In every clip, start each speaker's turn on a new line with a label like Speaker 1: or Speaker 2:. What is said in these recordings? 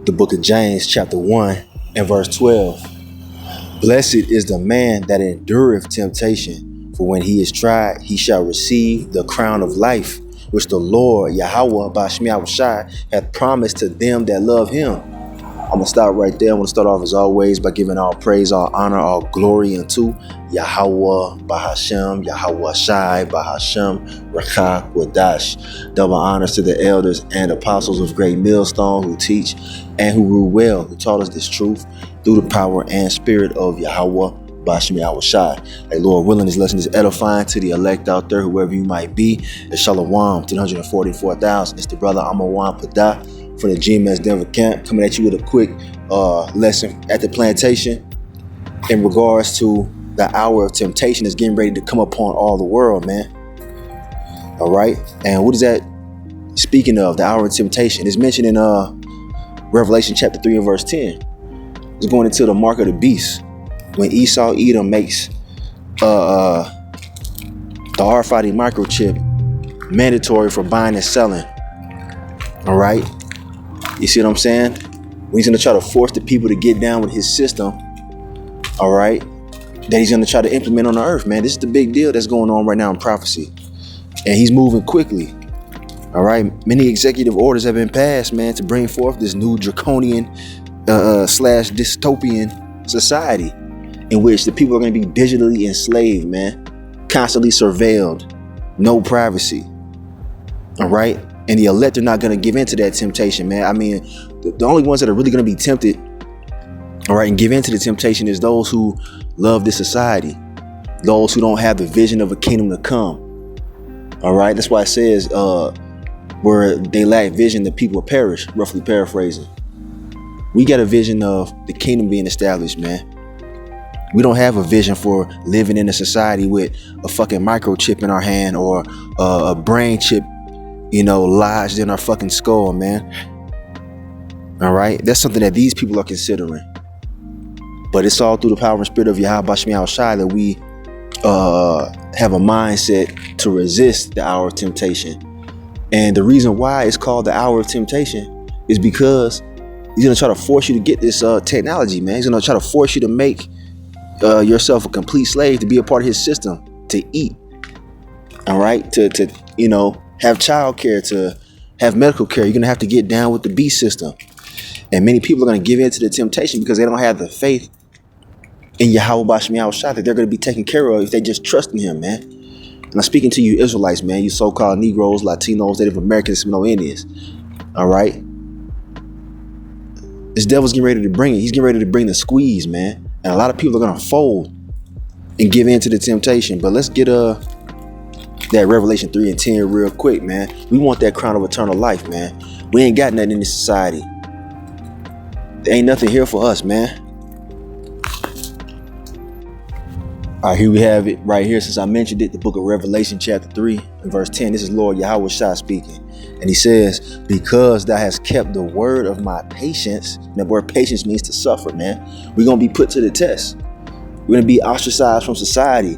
Speaker 1: The book of James, chapter 1 and verse 12. Blessed is the man that endureth temptation, for when he is tried, he shall receive the crown of life, which the Lord, Yahweh, Bashmi Awashai, hath promised to them that love him. I'm going to stop right there. I want to start off as always by giving all praise, all honor, all glory unto Yahweh, Bahashem, Yahweh Shai, Bahashem, Rakah, Wadash. Double honors to the elders and apostles of Great Millstone who teach and who rule well, who taught us this truth through the power and spirit of Yahweh, Bashmi Awashai. Hey, Lord willing, this lesson is edifying to the elect out there, whoever you might be. It's Shalom, 344,000. It's the brother Amawan Padah for the GMS Denver camp, coming at you with a quick lesson at the plantation in regards to the hour of temptation is getting ready to come upon all the world, man. All right. And what is that speaking of? The hour of temptation is mentioned in Revelation chapter 3 and verse 10. It's going into the mark of the beast. When Esau Edom makes the RFID microchip mandatory for buying and selling. All right. You see what I'm saying? When he's going to try to force the people to get down with his system, all right, that he's going to try to implement on the earth, man. This is the big deal that's going on right now in prophecy. And he's moving quickly. All right. Many executive orders have been passed, man, to bring forth this new draconian slash dystopian society in which the people are going to be digitally enslaved, man, constantly surveilled, no privacy. All right. And the elect are not going to give in to that temptation, man. I mean, the only ones that are really going to be tempted, all right, and give in to the temptation is those who love this society, those who don't have the vision of a kingdom to come. All right. That's why it says where they lack vision, the people perish, roughly paraphrasing. We got a vision of the kingdom being established, man. We don't have a vision for living in a society with a fucking microchip in our hand or a brain chip, you know, lodged in our fucking skull, man. All right. That's something that these people are considering. But it's all through the power and spirit of Yahweh Bashmi Awashai that we have a mindset to resist the hour of temptation. And the reason why it's called the hour of temptation is because he's going to try to force you to get this technology, man. He's going to try to force you to make yourself a complete slave, to be a part of his system, to eat. All right. To you know, have child care, to have medical care. You're going to have to get down with the beast system. And many people are going to give in to the temptation because they don't have the faith in Yahweh Bashmi Awashai that they're going to be taken care of if they just trust in him, man. And I'm speaking to you Israelites, man, you so-called Negroes, Latinos, Native Americans, Seminole Indians. All right. This devil's getting ready to bring it. He's getting ready to bring the squeeze, man. And a lot of people are going to fold and give in to the temptation. But let's get that Revelation 3 and 10 real quick, man. We want that crown of eternal life, man. We ain't got nothing in this society. There ain't nothing here for us, man. All right, here we have it right here. Since I mentioned it, the book of Revelation chapter 3 and verse 10. This is Lord Yahweh Shai speaking. And he says, because thou hast kept the word of my patience. And the word patience means to suffer, man. We're going to be put to the test. We're going to be ostracized from society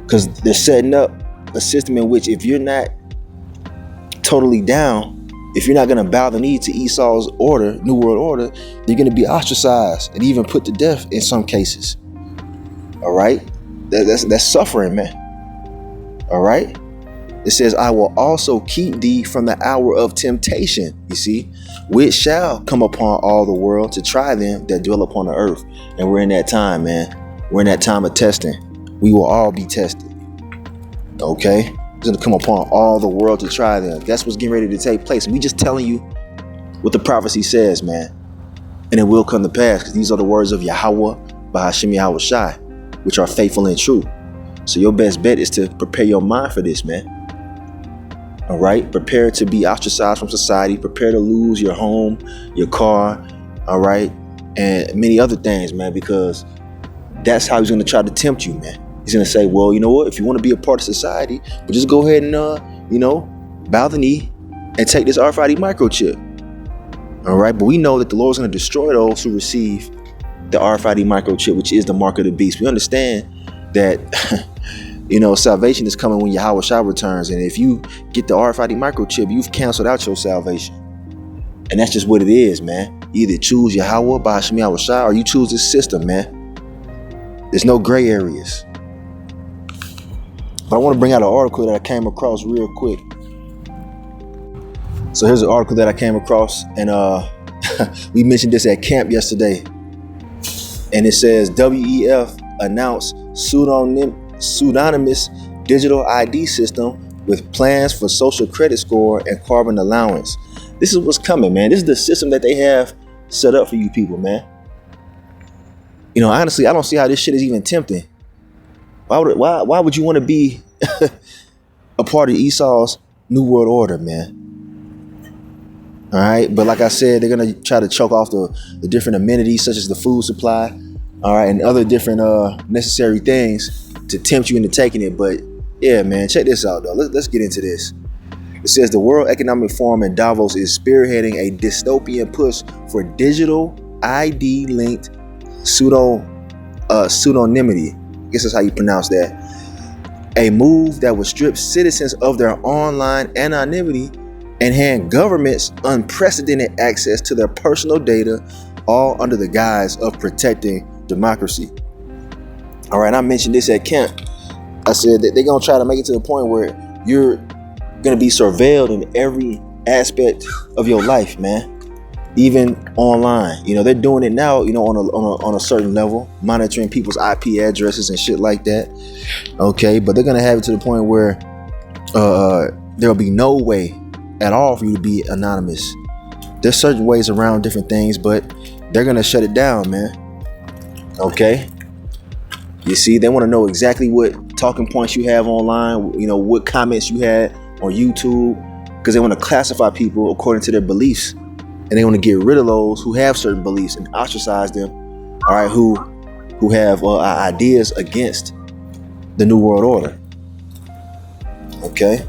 Speaker 1: because they're setting up a system in which if you're not totally down, if you're not going to bow the knee to Esau's order, New World Order, you're going to be ostracized and even put to death in some cases. All right. That's suffering, man. All right. It says, I will also keep thee from the hour of temptation, you see, which shall come upon all the world to try them that dwell upon the earth. And we're in that time, man. We're in that time of testing. We will all be tested. OK, it's going to come upon all the world to try them. That's what's getting ready to take place. And we just telling you what the prophecy says, man. And it will come to pass because these are the words of Yahweh Bahashem Yahushai, which are faithful and true. So your best bet is to prepare your mind for this, man. All right. Prepare to be ostracized from society. Prepare to lose your home, your car. All right. And many other things, man, because that's how he's going to try to tempt you, man. He's going to say, well, you know what? If you want to be a part of society, but just go ahead and, you know, bow the knee and take this RFID microchip. All right. But we know that the Lord's going to destroy those who receive the RFID microchip, which is the mark of the beast. We understand that, you know, salvation is coming when Yahweh Shai returns. And if you get the RFID microchip, you've canceled out your salvation. And that's just what it is, man. You either choose Yahweh, Ba'ashmi Awashai, or you choose this system, man. There's no gray areas. But I want to bring out an article that I came across real quick. So here's an article that I came across, and we mentioned this at camp yesterday. And it says WEF announced pseudonymous digital ID system with plans for social credit score and carbon allowance. This is what's coming, man. This is the system that they have set up for you people, man. You know, honestly, I don't see how this shit is even tempting. Why would you want to be a part of Esau's New World Order, man? All right, but like I said, they're gonna try to choke off the different amenities such as the food supply, all right, and other different necessary things to tempt you into taking it. But yeah, man, check this out though. Let's get into this. It says the World Economic Forum in Davos is spearheading a dystopian push for digital ID-linked pseudonymity. I guess that's how you pronounce that. A move that would strip citizens of their online anonymity and hand governments unprecedented access to their personal data, all under the guise of protecting democracy. All right, I mentioned this at camp. I said that they're going to try to make it to the point where you're going to be surveilled in every aspect of your life, man. Even online. You know, they're doing it now, you know, on a certain level, monitoring people's IP addresses and shit like that. Okay, but they're going to have it to the point where there'll be no way at all for you to be anonymous. There's certain ways around different things, but they're going to shut it down, man. Okay. You see, they want to know exactly what talking points you have online, you know, what comments you had on YouTube, because they want to classify people according to their beliefs. And they want to get rid of those who have certain beliefs and ostracize them, all right, who have ideas against the New World Order. Okay.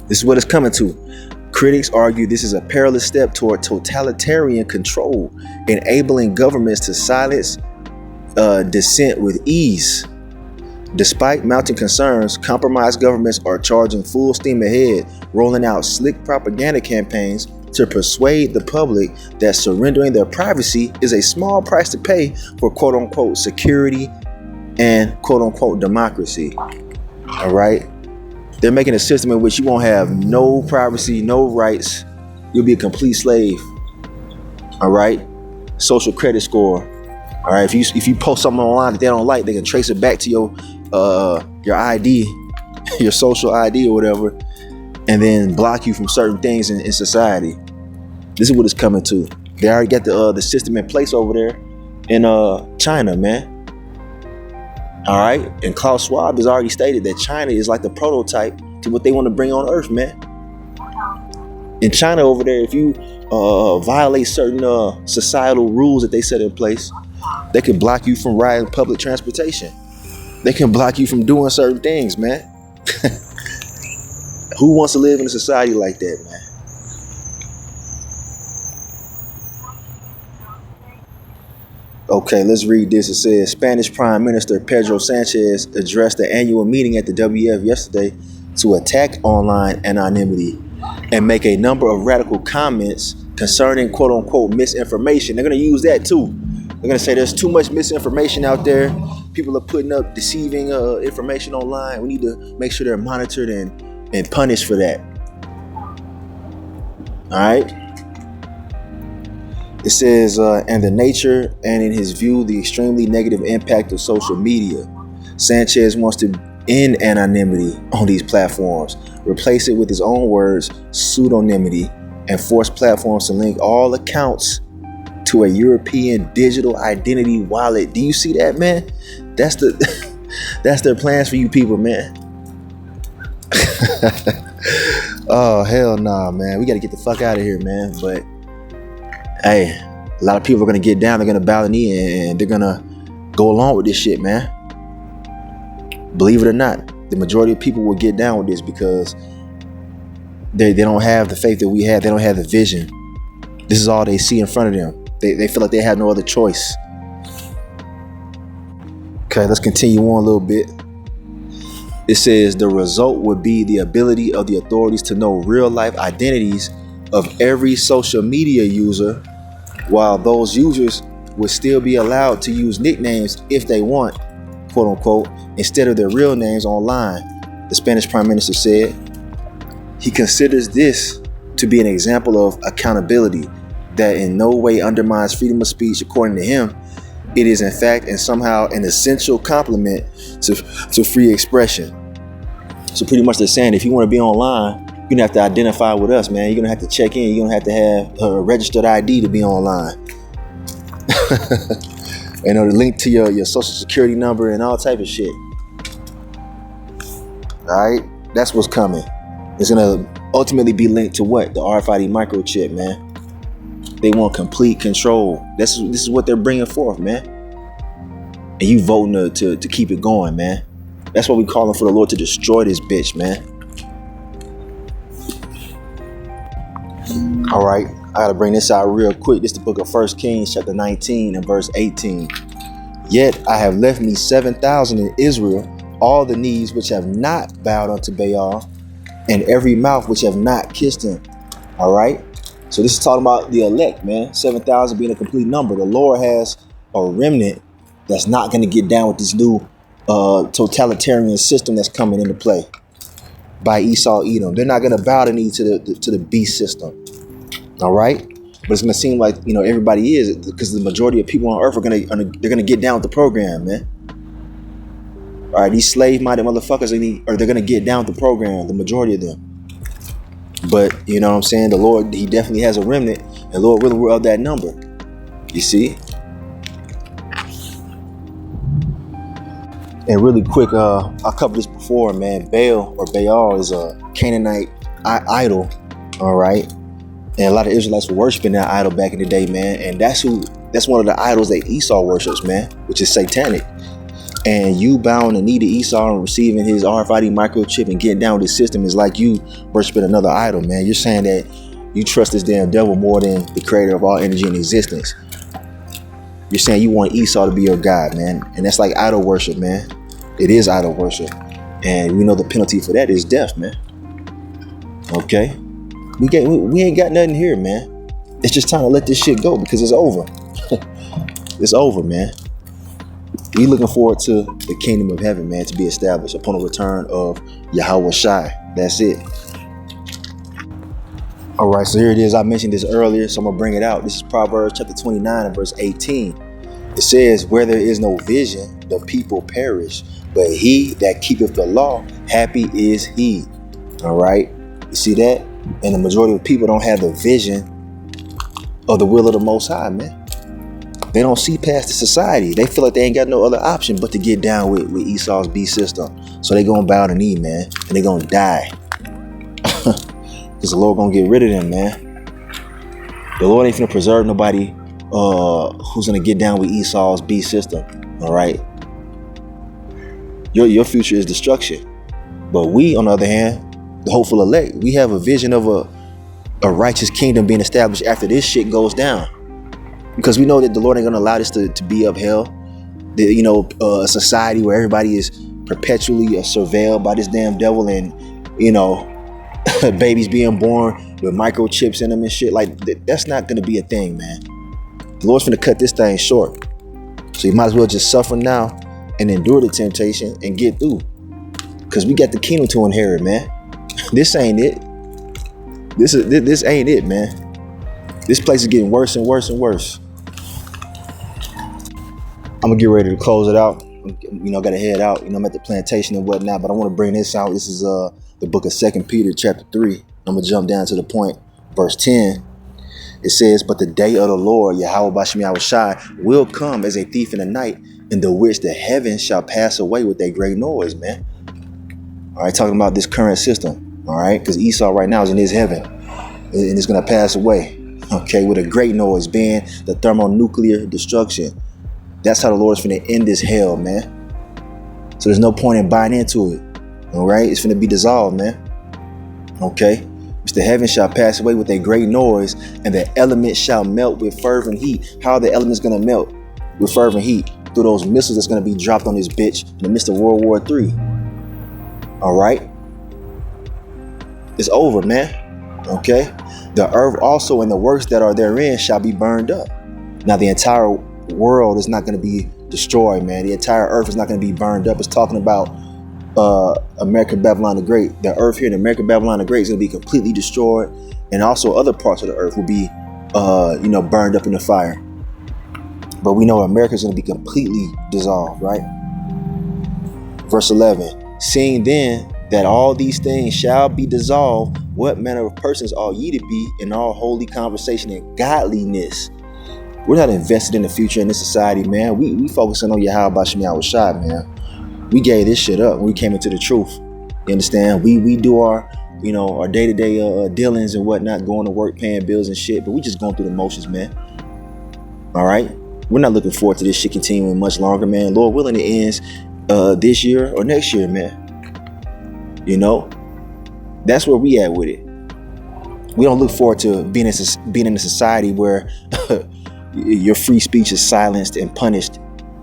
Speaker 1: This is what it's coming to. Critics argue this is a perilous step toward totalitarian control, enabling governments to silence dissent with ease. Despite mounting concerns, compromised governments are charging full steam ahead, rolling out slick propaganda campaigns to persuade the public that surrendering their privacy is a small price to pay for quote-unquote security and quote-unquote democracy. All right. They're making a system in which you won't have no privacy, no rights. You'll be a complete slave. All right. Social credit score. All right. If you post something online that they don't like, they can trace it back to your ID, your social ID or whatever, and then block you from certain things in society. This is what it's coming to. They already got the system in place over there in China, man. All right, and Klaus Schwab has already stated that China is like the prototype to what they want to bring on Earth, man. In China over there, if you violate certain societal rules that they set in place, they can block you from riding public transportation. They can block you from doing certain things, man. Who wants to live in a society like that, man? Okay, let's read this. It says Spanish Prime Minister Pedro Sanchez addressed the annual meeting at the WEF yesterday to attack online anonymity and make a number of radical comments concerning quote unquote misinformation. They're going to use that too. They're going to say there's too much misinformation out there. People are putting up deceiving information online. We need to make sure they're monitored and punished for that. All right. It says, and the nature and in his view, the extremely negative impact of social media. Sanchez wants to end anonymity on these platforms, replace it with his own words, pseudonymity, and force platforms to link all accounts to a European digital identity wallet. Do you see that, man? That's their plans for you people, man. Oh, hell nah, man. We got to get the fuck out of here, man. But hey, a lot of people are going to get down. They're going to bow the knee and they're going to go along with this shit, man. Believe it or not, the majority of people will get down with this because they don't have the faith that we have. They don't have the vision. This is all they see in front of them. They feel like they have no other choice. Okay, let's continue on a little bit. It says the result would be the ability of the authorities to know real life identities of every social media user while those users would still be allowed to use nicknames if they want, quote unquote, instead of their real names online, the Spanish Prime Minister said. He considers this to be an example of accountability that in no way undermines freedom of speech. According to him, it is in fact and somehow an essential complement to free expression. So pretty much they're saying if you want to be online, you're gonna have to identify with us, man. You're gonna have to check in. You're gonna have to have a registered ID to be online. You know, the link to your social security number and all type of shit. All right, that's what's coming. It's gonna ultimately be linked to what? The RFID microchip, man. They want complete control. This is what they're bringing forth, man. And you voting to keep it going, man. That's why we calling for the Lord to destroy this bitch, man. All right, I gotta bring this out real quick. This is the book of 1 Kings chapter 19 and verse 18. Yet I have left me 7,000 in Israel, all the knees which have not bowed unto Baal, and every mouth which have not kissed him. All right. So this is talking about the elect, man. 7,000 being a complete number. The Lord has a remnant that's not going to get down with this new totalitarian system that's coming into play by Esau, Edom. They're not going to bow the knee to the beast system. All right. But it's going to seem like, you know, everybody is, because the majority of people on earth they're going to get down with the program, man. All right. These slave-minded motherfuckers, they're going to get down with the program, the majority of them. But, you know what I'm saying? The Lord, he definitely has a remnant, and the Lord really will of that number. You see? And really quick, I covered this before, man. Baal is a Canaanite idol, all right? And a lot of Israelites were worshiping that idol back in the day, man. And that's one of the idols that Esau worships, man, which is satanic. And you bowing the knee to Esau and receiving his RFID microchip and getting down with his system is like you worshiping another idol, man. You're saying that you trust this damn devil more than the creator of all energy and existence. You're saying you want Esau to be your God, man. And that's like idol worship, man. It is idol worship. And we know the penalty for that is death, man. Okay? We ain't got nothing here, man. It's just time to let this shit go because it's over. It's over, man. We looking forward to the kingdom of heaven, man, to be established upon the return of Yahweh Shai. That's it. All right, so here it is. I mentioned this earlier, so I'm going to bring it out. This is Proverbs chapter 29 and verse 18. It says, where there is no vision, the people perish, but he that keepeth the law, happy is he. All right, you see that? And the majority of people don't have the vision of the will of the Most High, man. They don't see past the society. They feel like they ain't got no other option but to get down with Esau's beast system. So they gonna bow the knee, man, and they gonna die. Because the Lord gonna get rid of them, man. The Lord ain't finna preserve nobody who's gonna get down with Esau's beast system. All right. Your future is destruction. But we, on the other hand, the hopeful elect, we have a vision of a righteous kingdom being established after this shit goes down. Because we know that the Lord ain't gonna allow this to be upheld. A society where everybody is perpetually surveilled by this damn devil, and babies being born with microchips in them and shit. Like that's not gonna be a thing, man. The Lord's gonna cut this thing short. So you might as well just suffer now and endure the temptation and get through. Because we got the kingdom to inherit, man. This ain't it. This ain't it, man. This place is getting worse and worse and worse. I'm gonna get ready to close it out. Gotta head out. I'm at the plantation and whatnot, but I want to bring this out. This is the book of 2 Peter chapter 3. I'm gonna jump down to the point, verse 10. It says, but the day of the Lord, Yahweh Bashem Yahweh Shai, will come as a thief in the night, in the which the heavens shall pass away with a great noise, man. All right, talking about this current system. All right, because Esau right now is in his heaven, and it's gonna pass away. Okay, with a great noise, being the thermonuclear destruction. That's how the Lord's finna end this hell, man. So there's no point in buying into it. All right, it's finna be dissolved, man. Okay, which the heavens shall pass away with a great noise, and the elements shall melt with fervent heat. How are the elements gonna melt? With fervent heat, through those missiles that's gonna be dropped on this bitch in the midst of World War III. All right, it's over, man. Okay, the earth also and the works that are therein shall be burned up. Now, the entire world is not going to be destroyed, man. The entire earth is not going to be burned up. It's talking about America Babylon the Great. The earth here in America Babylon the Great is going to be completely destroyed, and also other parts of the earth will be, burned up in the fire. But we know America is going to be completely dissolved, right? Verse 11, seeing then that all these things shall be dissolved, what manner of persons ought ye to be in all holy conversation and godliness? We're not invested in the future in this society, man. We focusing on Yahweh Shem Yahweh Shai, man. We gave this shit up when we came into the truth. You understand? We do our, our day-to-day dealings and whatnot, going to work, paying bills and shit, but we just going through the motions, man. All right? We're not looking forward to this shit continuing much longer, man. Lord willing, it ends this year or next year, man. That's where we at with it. We don't look forward to being in a society where your free speech is silenced and punished.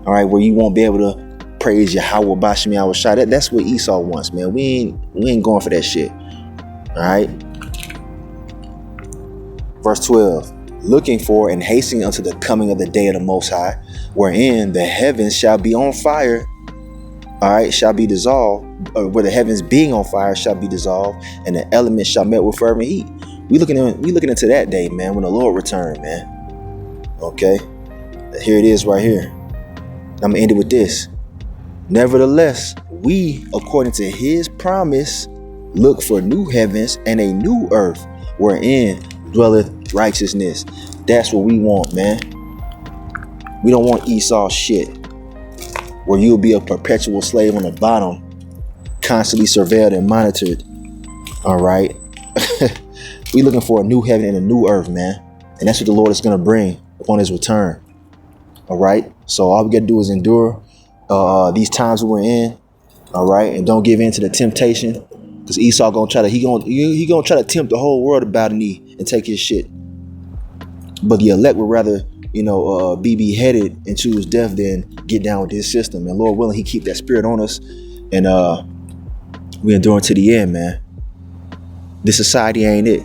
Speaker 1: All right, where you won't be able to praise Yahweh Bashem Yahweh Shai. That's what Esau wants, man. We ain't going for that shit. All right. Verse 12. Looking for and hastening unto the coming of the day of the Most High, wherein the heavens shall be on fire. All right, shall be dissolved, where the heavens being on fire shall be dissolved, and the elements shall melt with fervent heat. We looking into that day, man, when the Lord return, man. Okay, here it is right here. I'm gonna end it with this. Nevertheless, we, according to his promise, look for new heavens and a new earth, wherein dwelleth righteousness. That's what we want, man. We don't want Esau shit, where you'll be a perpetual slave on the bottom, constantly surveilled and monitored. All right. We looking for a new heaven and a new earth, man. And that's what the Lord is going to bring upon his return. All right. So all we got to do is endure these times we're in. All right. And don't give in to the temptation, because Esau gonna try to tempt the whole world to bow the knee and take his shit. But the elect would rather, be beheaded and choose death than get down with his system. And Lord willing, he keep that spirit on us, and we enduring to the end, man. This society ain't it.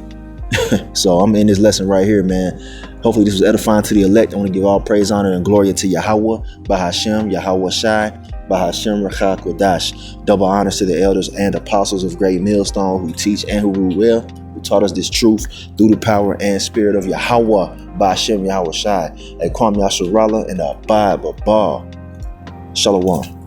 Speaker 1: So I'm in this lesson right here, man. Hopefully this was edifying to the elect. I want to give all praise, honor, and glory to Yahweh, Bahashem, Yahweh Shai, Bahashem Rachah Kodash. Double honors to the elders and apostles of Great Millstone who teach and who rule well, who taught us this truth through the power and spirit of Yahweh, Bahashem Yahweh Shai. Kwam Yasharallah and Abad Babal. Shalom.